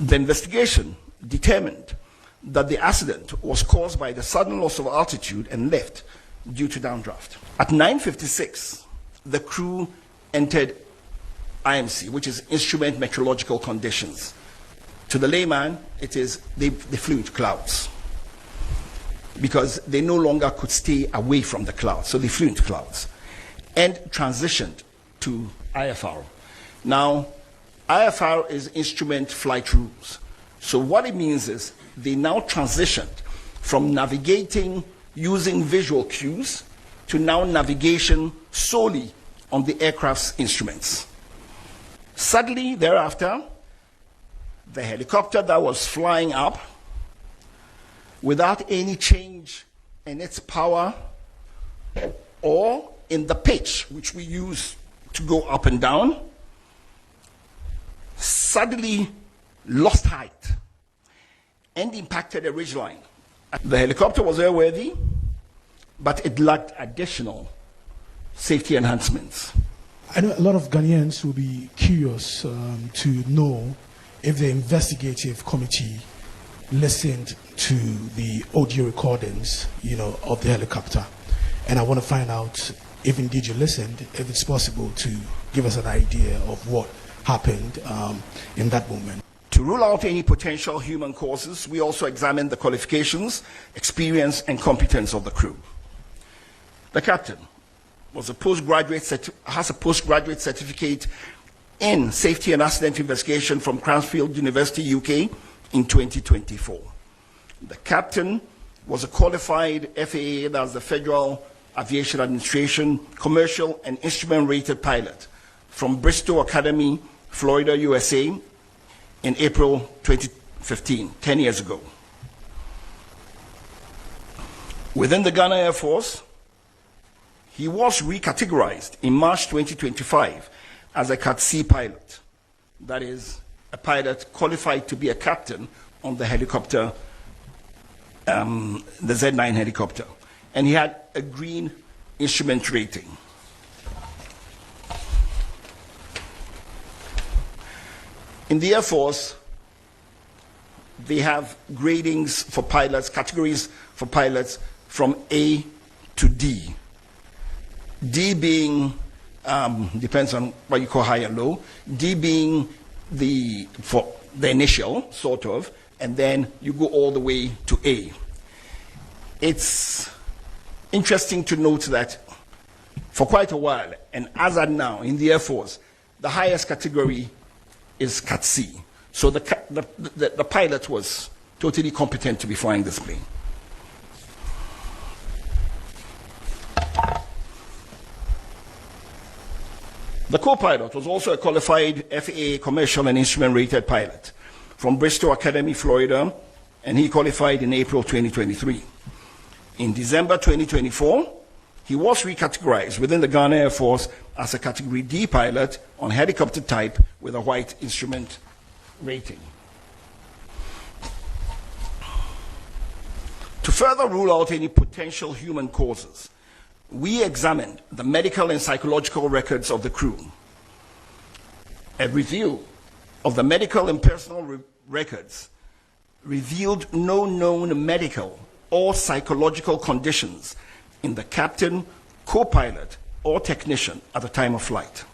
The investigation determined that the accident was caused by the sudden loss of altitude and lift due to downdraft. At 9:56, the crew entered IMC, which is Instrument Meteorological Conditions. To the layman, it is they flew into clouds because they no longer could stay away from the clouds, so they flew into clouds and transitioned to IFR. Now, IFR is Instrument Flight Rules. So what it means is they now transitioned from navigating using visual cues to now navigation solely on the aircraft's instruments. Suddenly thereafter, the helicopter that was flying up without any change in its power or in the pitch which we use to go up and down, suddenly lost height and impacted a ridgeline. The helicopter was airworthy, but it lacked additional safety enhancements. I know a lot of Ghanaians will be curious to know if the investigative committee listened to the audio recordings, of the helicopter. And I want to find out if indeed you listened, if it's possible to give us an idea of what happened in that moment. To rule out any potential human causes, we also examined the qualifications, experience, and competence of the crew. The captain has a postgraduate certificate in safety and accident investigation from Cranfield University, UK, in 2024. The captain was a qualified FAA, that's the Federal Aviation Administration, commercial and instrument-rated pilot from Bristol Academy, Florida, USA, in April 2015, 10 years ago. Within the Ghana Air Force, he was recategorized in March 2025 as a Cat C pilot. That is, a pilot qualified to be a captain on the helicopter, the Z9 helicopter. And he had a green instrument rating. In the Air Force, they have gradings for pilots, categories for pilots from A to D. D being, depends on what you call high and low, D being for the initial, sort of, and then you go all the way to A. It's interesting to note that for quite a while, and as at now in the Air Force, the highest category is Cat C. So the pilot was totally competent to be flying this plane. The co-pilot was also a qualified FAA commercial and instrument-rated pilot from Bristol Academy, Florida, and he qualified in April 2023. In December 2024, he was recategorized within the Ghana Air Force as a Category D pilot on helicopter type with a white instrument rating. To further rule out any potential human causes, we examined the medical and psychological records of the crew. A review of the medical and personal records revealed no known medical or psychological conditions in the captain, co-pilot, or technician at the time of flight.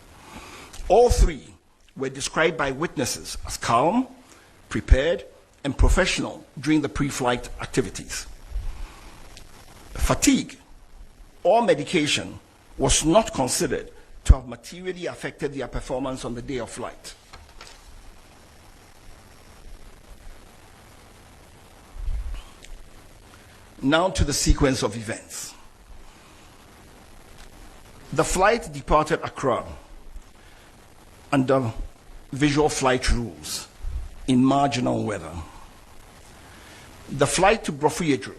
All three were described by witnesses as calm, prepared, and professional during the pre-flight activities. Fatigue or medication was not considered to have materially affected their performance on the day of flight. Now to the sequence of events. The flight departed Accra under visual flight rules in marginal weather. The flight to Brofuyedru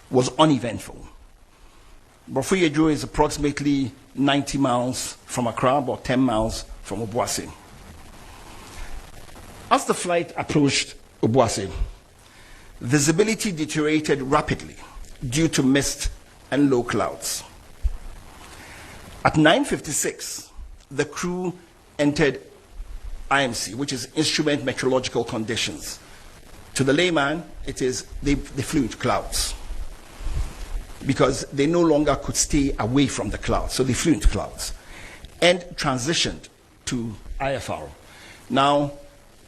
was uneventful. Brofuyedru is approximately 90 miles from Accra, about 10 miles from Obuasi. As the flight approached Obuasi, visibility deteriorated rapidly due to mist and low clouds. At 9:56, the crew entered IMC, which is Instrument Meteorological Conditions. To the layman, it is they flew into clouds because they no longer could stay away from the clouds, so they flew into clouds and transitioned to IFR. Now,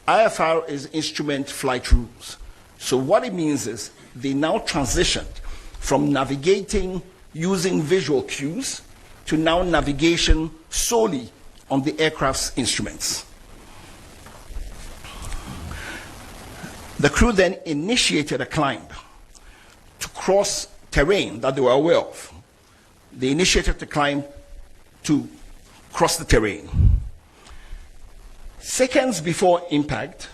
IFR is Instrument Flight Rules. So what it means is they now transitioned from navigating using visual cues to now navigation solely on the aircraft's instruments. The crew then initiated a climb to cross terrain that they were aware of. They initiated the climb to cross the terrain. Seconds before impact,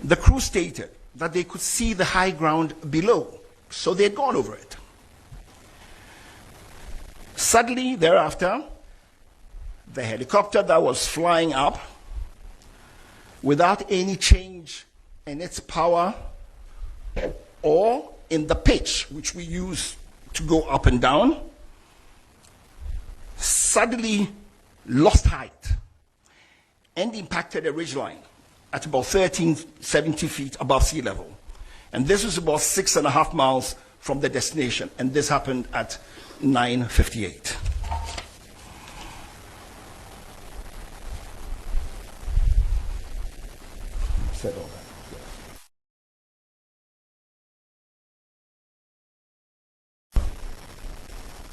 the crew stated that they could see the high ground below, so they had gone over it. Suddenly thereafter, the helicopter that was flying up without any change in its power or in the pitch which we use to go up and down, suddenly lost height and impacted a ridgeline at about 1370 feet above sea level. And this was about 6.5 miles from the destination, and this happened at 9:58. Said all that.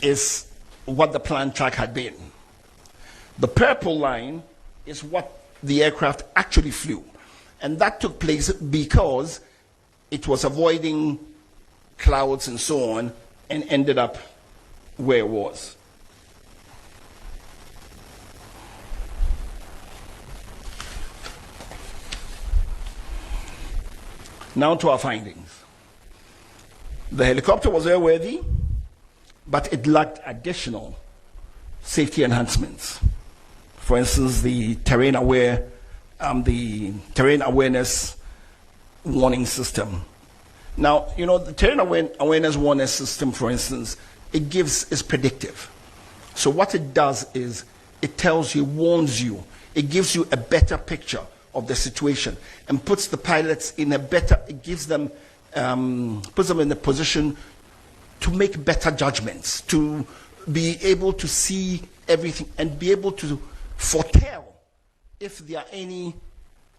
Is what the planned track had been. The purple line is what the aircraft actually flew. And that took place because it was avoiding clouds and so on and ended up where it was. Now to our findings. The helicopter was airworthy, but it lacked additional safety enhancements. For instance, the terrain awareness warning system. Now, you know, the terrain awareness warning system, for instance, is predictive. So what it does is it tells you, warns you, it gives you a better picture of the situation and puts the pilots in a better, it gives them, puts them in a position to make better judgments, to be able to see everything and be able to foretell if there are any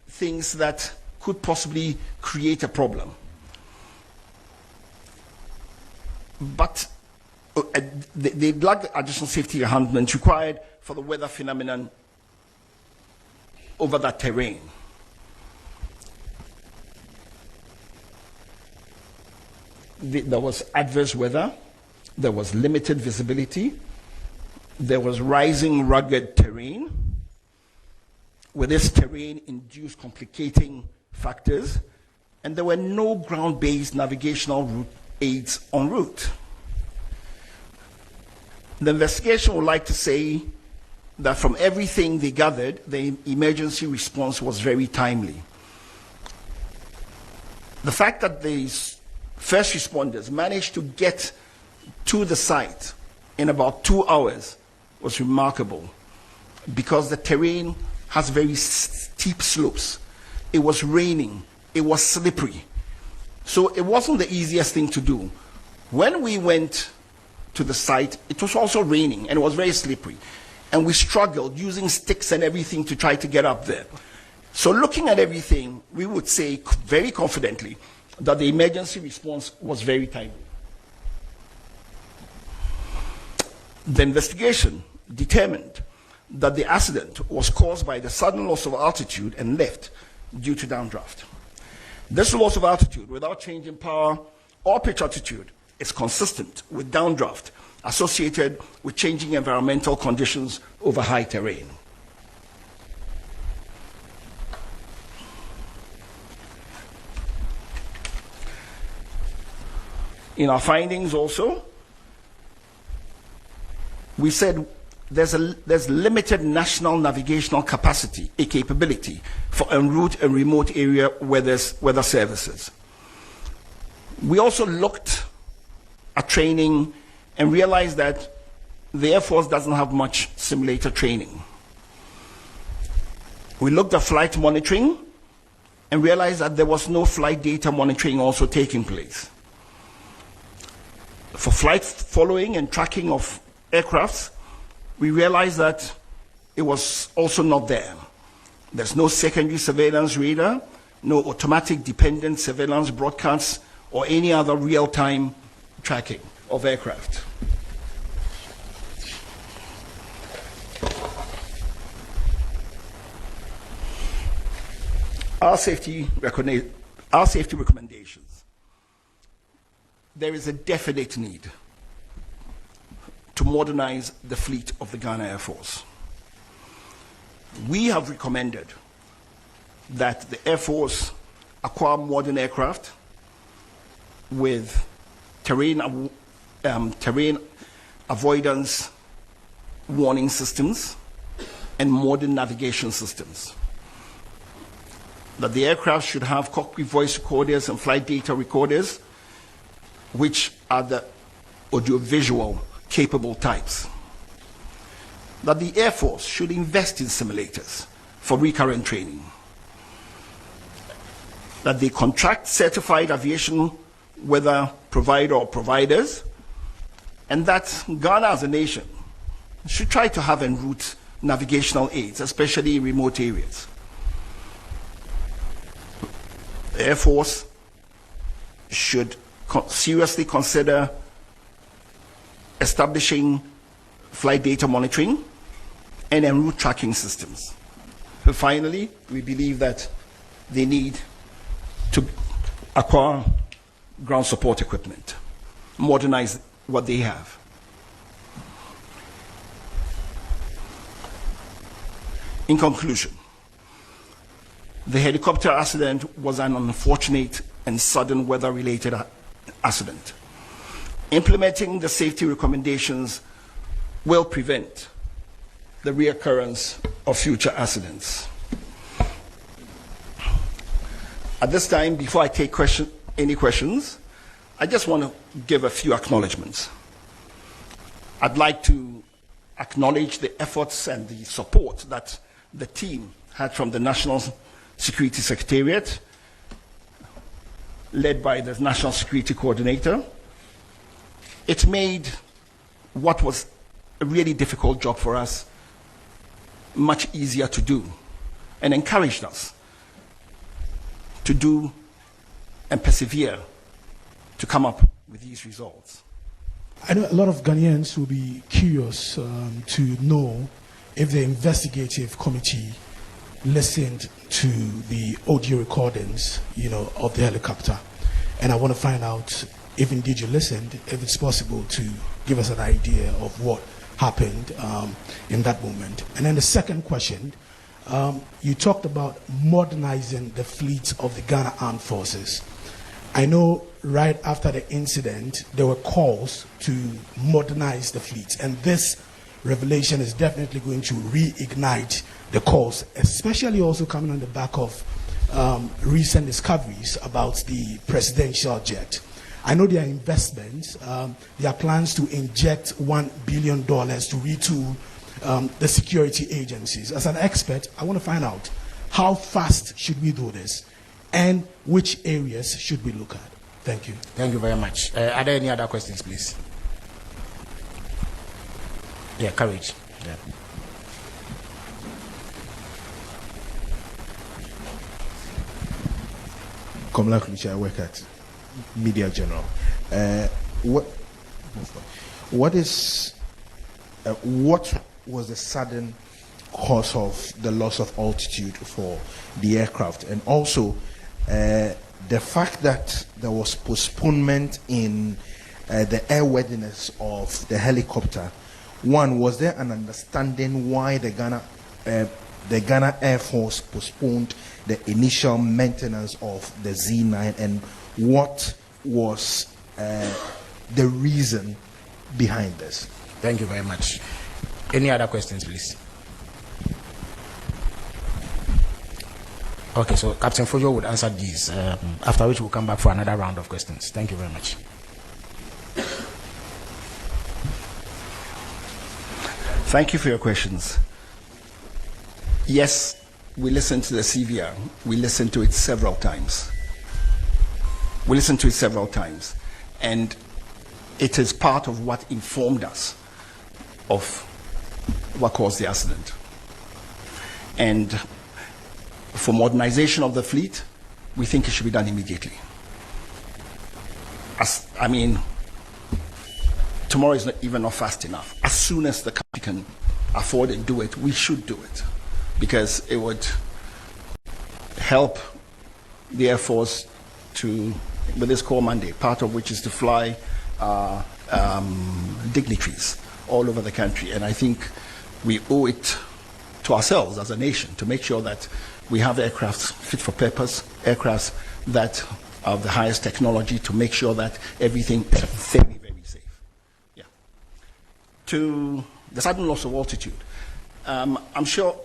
things that could possibly create a problem. But they lack additional safety enhancements required for the weather phenomenon over that terrain. There was adverse weather, there was limited visibility, there was rising rugged terrain, with this terrain induced complicating factors, and there were no ground-based navigational route aids en route. The investigation would like to say that from everything they gathered, the emergency response was very timely. The fact that the first responders managed to get to the site in about 2 hours was remarkable because the terrain has very steep slopes. It was raining, it was slippery. So it wasn't the easiest thing to do. When we went to the site, it was also raining and it was very slippery. And we struggled using sticks and everything to try to get up there. So looking at everything, we would say very confidently that the emergency response was very timely. The investigation determined that the accident was caused by the sudden loss of altitude and lift due to downdraft. This loss of altitude without change in power or pitch altitude is consistent with downdraft associated with changing environmental conditions over high terrain. In our findings also, we said there's limited national navigational capacity, a capability for en route and remote area weather services. We also looked at training and realized that the Air Force doesn't have much simulator training. We looked at flight monitoring and realized that there was no flight data monitoring also taking place. For flight following and tracking of aircrafts, we realized that it was also not there. There's no secondary surveillance radar, no automatic dependent surveillance broadcasts, or any other real-time tracking of aircraft. Our safety recommendations. There is a definite need to modernize the fleet of the Ghana Air Force. We have recommended that the Air Force acquire modern aircraft with terrain avoidance warning systems and modern navigation systems. That the aircraft should have cockpit voice recorders and flight data recorders, which are the audiovisual capable types. That the Air Force should invest in simulators for recurrent training. That they contract certified aviation weather provider or providers, and that Ghana as a nation should try to have en route navigational aids, especially in remote areas. The Air Force should seriously consider establishing flight data monitoring and en route tracking systems. And finally, we believe that they need to acquire ground support equipment, modernize what they have. In conclusion, the helicopter accident was an unfortunate and sudden weather-related accident. Implementing the safety recommendations will prevent the reoccurrence of future accidents. At this time, before I take any questions, I just want to give a few acknowledgements. I'd like to acknowledge the efforts and the support that the team had from the National Security Secretariat, led by the National Security Coordinator. It made what was a really difficult job for us much easier to do, and encouraged us to do and persevere to come up with these results. I know a lot of Ghanaians will be curious to know if the investigative committee listened to the audio recordings, of the helicopter. And I want to find out if indeed you listened, if it's possible to give us an idea of what happened in that moment. And then the second question, you talked about modernizing the fleet of the Ghana Armed Forces. I know right after the incident, there were calls to modernize the fleet, and this revelation is definitely going to reignite the calls, especially also coming on the back of recent discoveries about the presidential jet. I know there are investments, there are plans to inject $1 billion to retool the security agencies. As an expert, I want to find out how fast should we do this and which areas should we look at. Thank you. Thank you very much. Are there any other questions, please? Yeah, courage. Yeah. Komla Kulicha, I work at Media General. What was the sudden cause of the loss of altitude for the aircraft, and also the fact that there was postponement in the airworthiness of the helicopter? One, was there an understanding why the Ghana Air Force postponed the initial maintenance of the Z9, and what was the reason behind this? Thank you very much. Any other questions, please? Okay, so Captain Fojo would answer these, after which we'll come back for another round of questions. Thank you very much. Thank you for your questions. Yes, we listened to the CVR. We listened to it several times. And it is part of what informed us of what caused the accident. And for modernization of the fleet, we think it should be done immediately. Tomorrow is not fast enough. As soon as the country can afford and do it, we should do it, because it would help the Air Force with this core mandate, part of which is to fly dignitaries all over the country. And I think we owe it to ourselves as a nation to make sure that we have aircraft fit for purpose, aircraft that are the highest technology, to make sure that everything is very, very safe. Yeah. To the sudden loss of altitude, I'm sure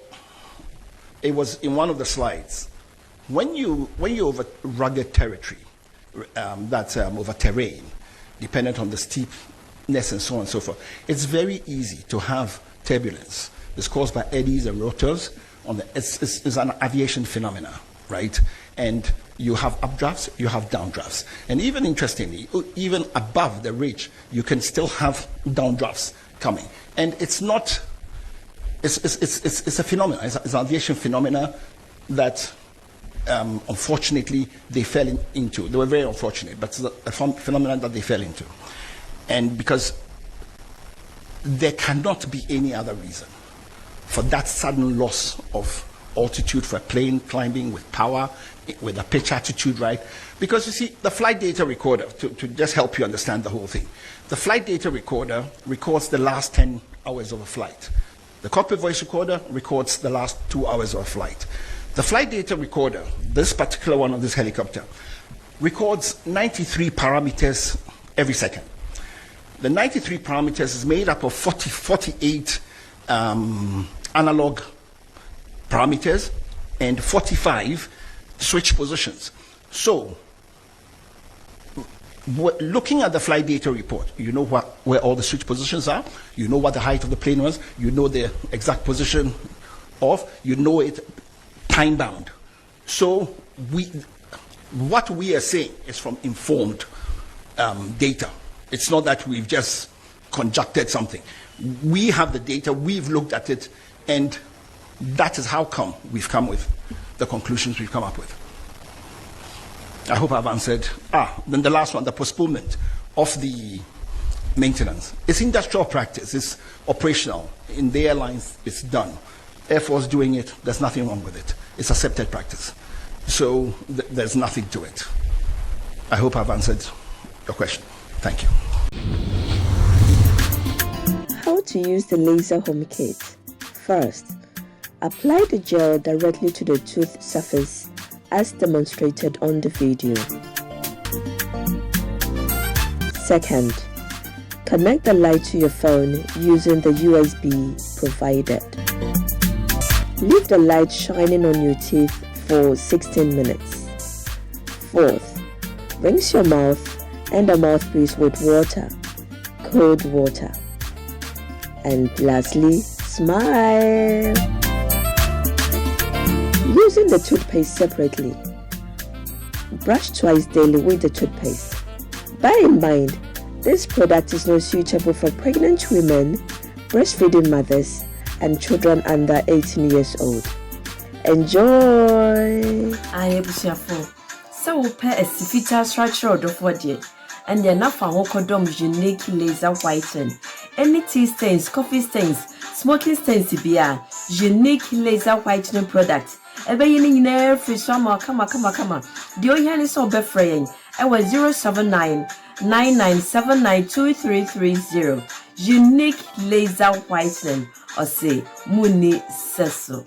it was in one of the slides. When you over rugged territory, that's over terrain, dependent on the steepness and so on and so forth, it's very easy to have turbulence. It's caused by eddies and rotors. It's an aviation phenomena, right? And you have updrafts, you have downdrafts. And even interestingly, even above the ridge, you can still have downdrafts coming. And it's a phenomenon, it's an aviation phenomena that unfortunately they fell into. They were very unfortunate, but it's a phenomenon that they fell into. And because there cannot be any other reason for that sudden loss of altitude for a plane climbing with power, with a pitch attitude, right? Because you see, the flight data recorder, to just help you understand the whole thing, the flight data recorder records the last 10 hours of a flight. The cockpit voice recorder records the last 2 hours of a flight. The flight data recorder, this particular one of this helicopter, records 93 parameters every second. The 93 parameters is made up of 48 analog parameters and 45 switch positions. So, looking at the flight data report, you know where all the switch positions are, you know what the height of the plane was, you know the exact position of, you know it time bound. So what we are saying is from informed data. It's not that we've just conjectured something. We have the data, we've looked at it, and that is how come we've come with the conclusions we've come up with. I hope I've answered. Then the last one, the postponement of the maintenance. It's industrial practice, it's operational. In the airlines, it's done. Air Force doing it, there's nothing wrong with it. It's accepted practice. So there's nothing to it. I hope I've answered your question. Thank you. How to use the laser home kit. First, apply the gel directly to the tooth surface as demonstrated on the video. Second, connect the light to your phone using the USB provided. Leave the light shining on your teeth for 16 minutes. Fourth, rinse your mouth and the mouthpiece with water, cold water. And lastly, smile. Using the toothpaste separately. Brush twice daily with the toothpaste. Bear in mind, this product is not suitable for pregnant women, breastfeeding mothers, and children under 18 years old. Enjoy! I am so pair a sifita structure of what yet, and the enough for unique laser whiten. Any tea stains, coffee stains, smoking stains, beer, unique laser whitening product. Ever in air free summer, come. The Oyan is so befraying. I was 079-9979-2330. Unique laser whitening, or say Muni Seso.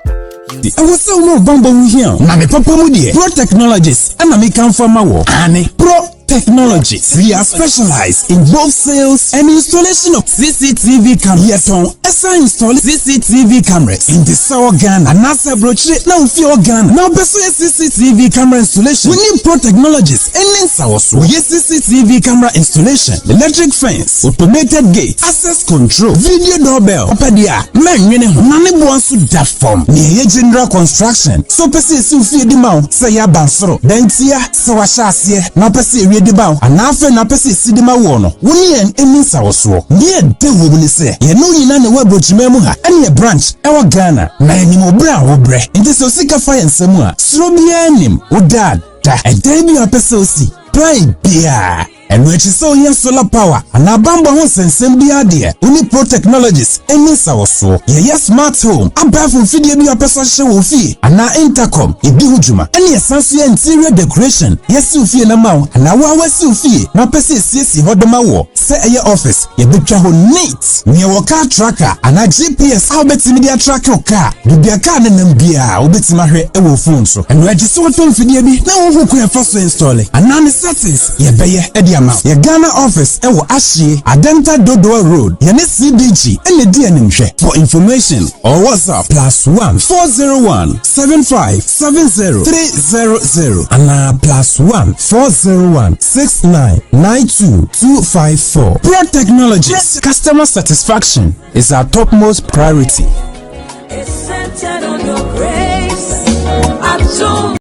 I was so more bumble here. Nami Papa Mudi, Pro Technologies, and Nami come from my work. Annie, Pro Technologies. We are specialized in both sales and installation of CCTV cameras. Yet on ESA install CCTV cameras in the Sour Ghana and NASA brochure now fear Ghana. Now beso CCTV camera installation. We need Pro Technologies and in South. We CCTV camera installation, electric fence, automated gate, access control, video doorbell. Opedia, man, nane buansu that form. Ni general construction. So pesi si ufie di mau, say ya bansoro. Dentia, so washasiye, na pesi ready bow, and after na pesi si di mawono. Wuni en emi South. Niye de wubuni se. Ye no yina ne webo chimemuha. Any a branch, ewa Ghana. Na eni mo bra wobre. Inte so sika fire nsemua. Srobiya enim, udad. Da, e debi wa pesi osi. Play beer. And when she saw here solar power, and a bamba house and same idea, only Pro Technologies, and Miss our so, yeah, smart home, a bath from video be a person show fee, and now intercom, a bihujuma, and yes, fancy interior decoration, yes, Sufi and a mount, and now our Sufi, now Pessi, yes, you hold the maw, say a your office, you be travel neat, near a car tracker, and a GPS, I'll bet media track your car, you be a car and then be a bit my hair, a phone so, and register what film video be, now who can first install it, and now the settings, yeah, be a Your Ghana office ewo Ashie Adenta Dodoa Road Yane CBG ene di animhwe. For information or WhatsApp +1 401 7570 300 and +1 401 6992 254. Pro Technologies. Customer satisfaction is our topmost priority.